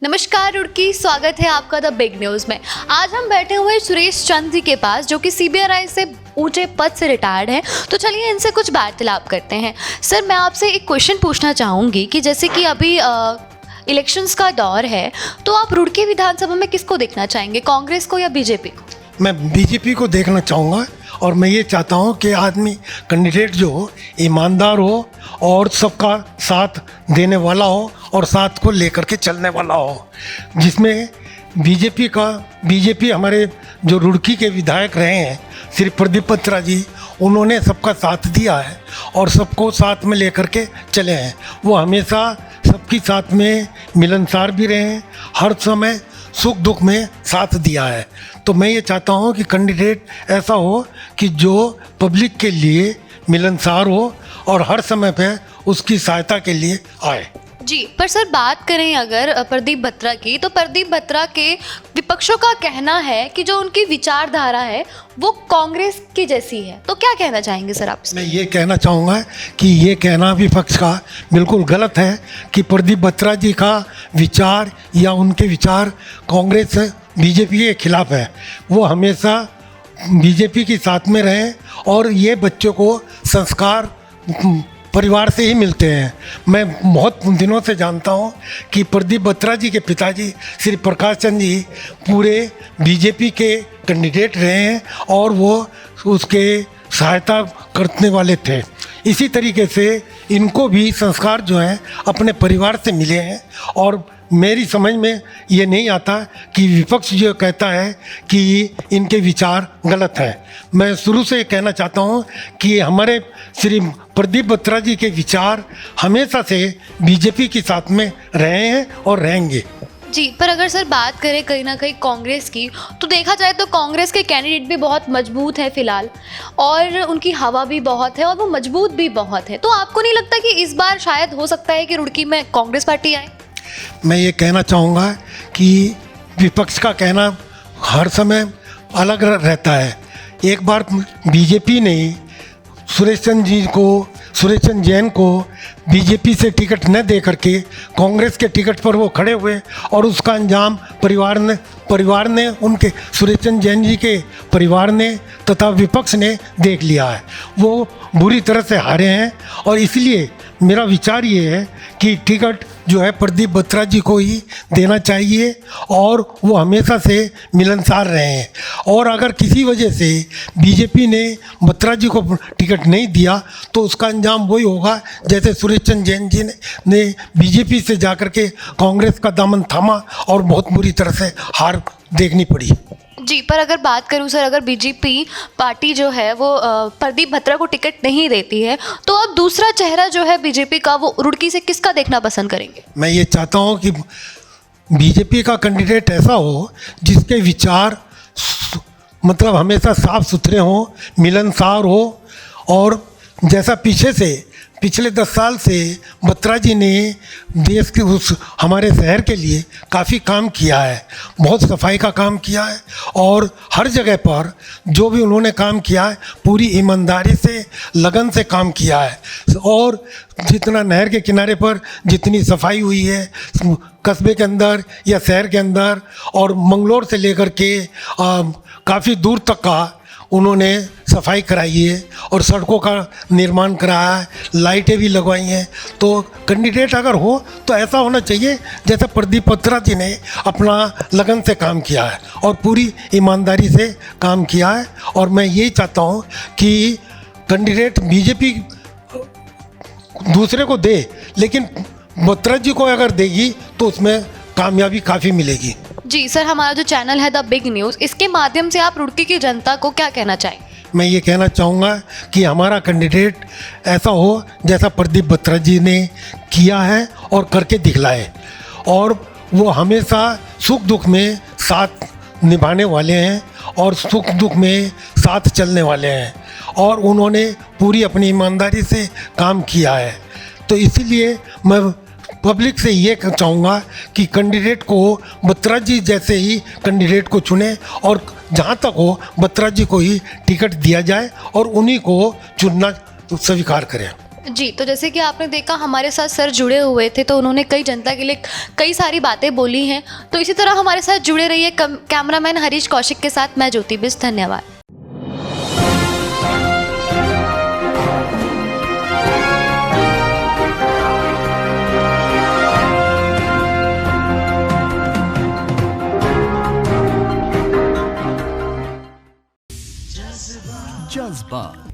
नमस्कार रुड़की, स्वागत है आपका द बिग न्यूज़ में। आज हम बैठे हुए सुरेश चंद जी के पास, जो कि सीबीआई से ऊंचे पद से रिटायर्ड हैं। तो चलिए इनसे कुछ वार्तालाप करते हैं। सर, मैं आपसे एक क्वेश्चन पूछना चाहूँगी कि जैसे कि अभी इलेक्शंस का दौर है, तो आप रुड़की विधानसभा में किसको देखना चाहेंगे, कांग्रेस को या बीजेपी को? मैं बीजेपी को देखना चाहूँगा और मैं ये चाहता हूँ कि आदमी कैंडिडेट जो हो ईमानदार हो और सबका साथ देने वाला हो और साथ को लेकर के चलने वाला हो, जिसमें बीजेपी हमारे जो रुड़की के विधायक रहे हैं श्री प्रदीप बत्रा जी, उन्होंने सबका साथ दिया है और सबको साथ में लेकर के चले हैं। वो हमेशा सबके साथ में मिलनसार भी रहे हैं, हर समय सुख दुख में साथ दिया है। तो मैं ये चाहता हूँ कि कैंडिडेट ऐसा हो कि जो पब्लिक के लिए मिलनसार हो और हर समय पे उसकी सहायता के लिए आए। जी, पर सर बात करें अगर प्रदीप बत्रा की, तो प्रदीप बत्रा के विपक्षों का कहना है कि जो उनकी विचारधारा है वो कांग्रेस की जैसी है। तो क्या कहना चाहेंगे सर आप? मैं ये कहना चाहूँगा कि ये कहना विपक्ष का बिल्कुल गलत है कि प्रदीप बत्रा जी का विचार या उनके विचार कांग्रेस बीजेपी के खिलाफ है। वो हमेशा बीजेपी के साथ में रहे और ये बच्चों को संस्कार परिवार से ही मिलते हैं। मैं बहुत दिनों से जानता हूं कि प्रदीप बत्रा जी के पिताजी श्री प्रकाश चंद जी पूरे बीजेपी के कैंडिडेट रहे हैं और वो उसके सहायता करने वाले थे। इसी तरीके से इनको भी संस्कार जो हैं अपने परिवार से मिले हैं और मेरी समझ में ये नहीं आता कि विपक्ष जो कहता है कि इनके विचार गलत हैं। मैं शुरू से कहना चाहता हूँ कि हमारे श्री प्रदीप बत्रा जी के विचार हमेशा से बीजेपी के साथ में रहे हैं और रहेंगे। जी, पर अगर सर बात करें कहीं ना कहीं कांग्रेस की, तो देखा जाए तो कांग्रेस के कैंडिडेट भी बहुत मजबूत है फिलहाल, और उनकी हवा भी बहुत है और वो मजबूत भी बहुत है। तो आपको नहीं लगता कि इस बार शायद हो सकता है कि रुड़की में कांग्रेस पार्टी आए? मैं ये कहना चाहूँगा कि विपक्ष का कहना हर समय अलग रहता है। एक बार बीजेपी ने सुरेश चंद जैन को बीजेपी से टिकट न दे करके कांग्रेस के टिकट पर वो खड़े हुए और उसका अंजाम परिवार ने उनके सुरेश चंद जैन जी के परिवार ने तथा विपक्ष ने देख लिया है। वो बुरी तरह से हारे हैं और इसलिए मेरा विचार ये है कि टिकट जो है प्रदीप बत्रा जी को ही देना चाहिए और वो हमेशा से मिलनसार रहे हैं। और अगर किसी वजह से बीजेपी ने बत्रा जी को टिकट नहीं दिया तो उसका अंजाम वही होगा जैसे सुरेश चंद जैन जी ने बीजेपी से जाकर के कांग्रेस का दामन थामा और बहुत बुरी तरह से हार देखनी पड़ी। जी, पर अगर बात करूं सर, अगर बीजेपी पार्टी जो है वो प्रदीप बत्रा को टिकट नहीं देती है, तो अब दूसरा चेहरा जो है बीजेपी का, वो रुड़की से किसका देखना पसंद करेंगे? मैं ये चाहता हूँ कि बीजेपी का कैंडिडेट ऐसा हो जिसके विचार मतलब हमेशा साफ सुथरे हों, मिलनसार हो और जैसा पिछले 10 साल से बत्रा जी ने देश के हमारे शहर के लिए काफ़ी काम किया है, बहुत सफाई का काम किया है और हर जगह पर जो भी उन्होंने काम किया है पूरी ईमानदारी से लगन से काम किया है। और जितना नहर के किनारे पर जितनी सफाई हुई है कस्बे के अंदर या शहर के अंदर और मंगलोर से लेकर के काफ़ी दूर तक का उन्होंने सफाई कराई है और सड़कों का निर्माण कराया है, लाइटें भी लगवाई हैं। तो कैंडिडेट अगर हो तो ऐसा होना चाहिए जैसे प्रदीप बत्रा जी ने अपना लगन से काम किया है और पूरी ईमानदारी से काम किया है। और मैं यही चाहता हूँ कि कैंडिडेट बीजेपी दूसरे को दे, लेकिन बत्रा जी को अगर देगी तो उसमें कामयाबी काफ़ी मिलेगी। जी सर, हमारा जो चैनल है द बिग न्यूज़, इसके माध्यम से आप रुड़की की जनता को क्या कहना चाहेंगे? मैं ये कहना चाहूँगा कि हमारा कैंडिडेट ऐसा हो जैसा प्रदीप बत्रा जी ने किया है और करके दिखलाए, और वो हमेशा सुख दुख में साथ निभाने वाले हैं और सुख दुख में साथ चलने वाले हैं और उन्होंने पूरी अपनी ईमानदारी से काम किया है। तो इसीलिए मैं पब्लिक से ये चाहूँगा कि कैंडिडेट को बत्रा जी जैसे ही कैंडिडेट को चुने और जहाँ तक हो बत्रा जी को ही टिकट दिया जाए और उन्हीं को चुनना स्वीकार करें। जी, तो जैसे कि आपने देखा हमारे साथ सर जुड़े हुए थे, तो उन्होंने कई जनता के लिए कई सारी बातें बोली हैं। तो इसी तरह हमारे साथ जुड़े रहिए कैमरामैन हरीश कौशिक के साथ। मैं ज्योति बिस, धन्यवाद। जज्बा